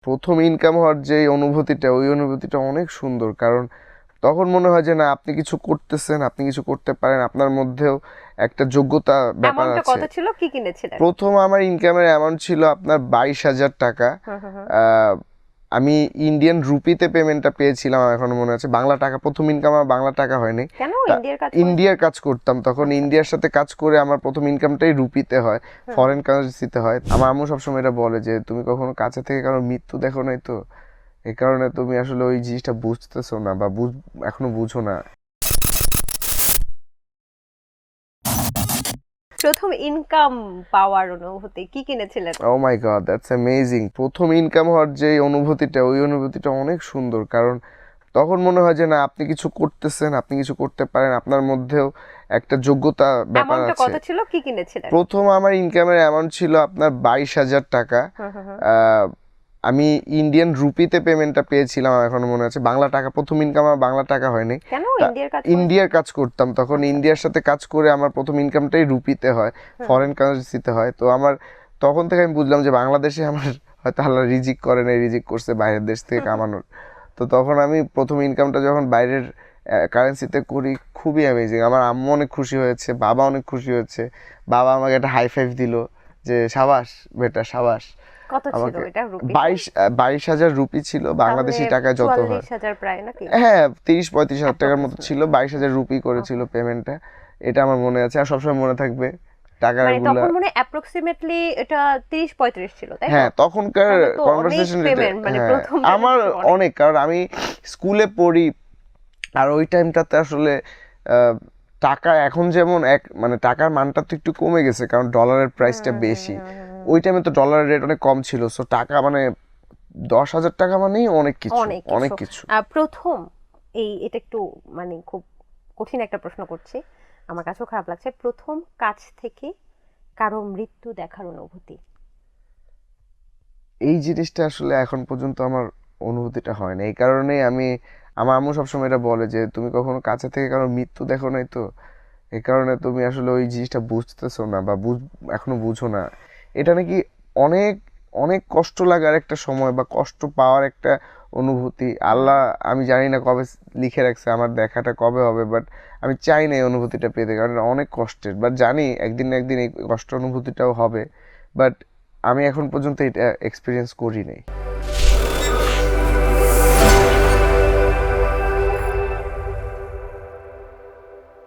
প্রথম ইনকাম হওয়ার যে অনুভূতিটা, ওই অনুভূতিটা অনেক সুন্দর। কারণ তখন মনে হয় যে না, আপনি কিছু করতেছেন, আপনি কিছু করতে পারেন, আপনার মধ্যেও একটা যোগ্যতা ব্যাপার অ্যামাউন্টটা আছে। কত ছিল, কি কিনেছিলেন? প্রথম আমার ইনকামের অ্যামাউন্ট ছিল আপনার 22,000 টাকা। হুম হুম হুম। আহ, আমি ইন্ডিয়ান রুপিতে পেমেন্টটা পেয়েছিলাম, আমার এখনো মনে আছে। বাংলা টাকা, প্রথম ইনকাম আমার বাংলা টাকা হয়নি। কেন তা ইন্ডিয়ার কাজ ইন্ডিয়ার করেছিলেন? কাজ করতাম তখন, আচ্ছা আচ্ছা। ইন্ডিয়ার সাথে কাজ করে আমার প্রথম ইনকামটাই রুপিতে হয়, হুম হুম। ফরেন কারেন্সিতে হয়। আমার আম্মু সবসময় এটা বলে যে তুমি কখনো কাছে থেকে কারো মৃত্যু দেখো নাই, তো এই কারণে তুমি আসলে ওই জিনিসটা বুঝতেছো না বা এখনো বুঝো না। প্রথম ইনকাম পাওয়ার অনুভূতি, কি কিনেছিলেন? ও মাই গড, দ্যাটস অ্যামেজিং। প্রথম ইনকাম হওয়ার যে অনুভূতিটা, ওই অনুভূতিটা অনেক সুন্দর। কারণ তখন মনে হয় যে না, আপনি কিছু করতেছেন, আপনি কিছু করতে পারেন, আপনার মধ্যেও একটা যোগ্যতা ব্যাপার অ্যামাউন্টটা আছে। কত ছিল, কি কিনেছিলেন? প্রথম আমার ইনকামের অ্যামাউন্ট ছিল আপনার 22,000 টাকা। হুম হুম হুম। আহ, আমি ইন্ডিয়ান রুপিতে পেমেন্টটা পেয়েছিলাম, আমার এখনো মনে আছে। বাংলা টাকা, প্রথম ইনকাম আমার বাংলা টাকা হয়নি। কেন তা ইন্ডিয়ার কাজ ইন্ডিয়ার করেছিলেন? কাজ করতাম তখন, আচ্ছা আচ্ছা। ইন্ডিয়ার সাথে কাজ করে আমার প্রথম ইনকামটাই রুপিতে হয়, হুম হুম। ফরেন কারেন্সিতে হয়। তো আমার তখন থেকে আমি বুঝলাম যে বাংলাদেশে আমার হয়তো আল্লাহ রিজিক করে নাই, রিজিক করছে বাইরের দেশ থেকে কামানোর। তো তখন আমি প্রথম ইনকামটা যখন বাইরের কারেন্সিতে করি, খুবই অ্যামেজিং। আমার আম্মু অনেক খুশি হয়েছে, বাবা অনেক খুশি হয়েছে। বাবা আমাকে একটা হাই ফাইভ দিল যে সাবাস বেটা, সাবাস। কত ছিল আমাকে এটা রুপিতে? 22,000 রুপি ছিল, তাহলে বাংলাদেশি টাকায় যত হয়। 44,000 প্রায় নাকি? হ্যাঁ, 30-35 হাজার টাকার মতো অ্যাপ্রক্সিমেট। ছিল, 22,000 রুপি করেছিল ওকে। পেমেন্টটা। এটা আমার মনে আছে আর সবসময় মনে থাকবে মানে টাকাগুলা। তখন মনে অ্যাপ্রক্সিমেটলি এটা 30-35 ছিল, তাই তো? হ্যাঁ, তখনকার তাহলে তো অনেক কনভারসেশন রেটে। পেমেন্ট, মানে হ্যাঁ, প্রথম পেমেন্ট আমার হিসেবে অনেক। অনেক, কারণ আমি স্কুলে পড়ি। আর ওই টাইমটাতে আসলে আহ, টাকা এখন যেমন এক, মানে টাকার মানটা তো একটু কমে গেছে, কারণ ডলারের প্রাইসটা বেশি। ওই টাইমে তো ডলারের রেট অনেক কম ছিল, সো টাকা মানে 10,000 টাকা মানেই অনেক কিছু, অনেক অনেক কিছু। কিছু। প্রথম এটা একটু মানে খুব কঠিন একটা প্রশ্ন করছি, আমার কাছেও খারাপ লাগছে। প্রথম কাছ থেকে কারো মৃত্যু দেখার অনুভূতি। এই জিনিসটা আসলে এখন পর্যন্ত আমার অনুভূতিটা হয় না। এই কারণেই আমি, আমার আম্মু সবসময় এটা বলে যে তুমি কখনো কাছে থেকে কারো মৃত্যু দেখো নাই, তো এই কারণে তুমি আসলে ওই জিনিসটা বুঝতেছো না বা এখনো বুঝো না। এটা নাকি অনেক অনেক কষ্ট লাগার একটা সময় বা কষ্ট পাওয়ার একটা অনুভূতি। হুম। আল্লাহ, আমি জানি না কবে লিখে রাখছে আমার দেখাটা কবে হবে, বাট আমি চাই না এই অনুভূতিটা পেতে, কারণ এটা অনেক কষ্টের। বাট জানি একদিন না একদিন এই কষ্ট অনুভূতিটাও হবে, বাট আমি এখন পর্যন্ত এটা এক্সপিরিয়েন্স করি নাই।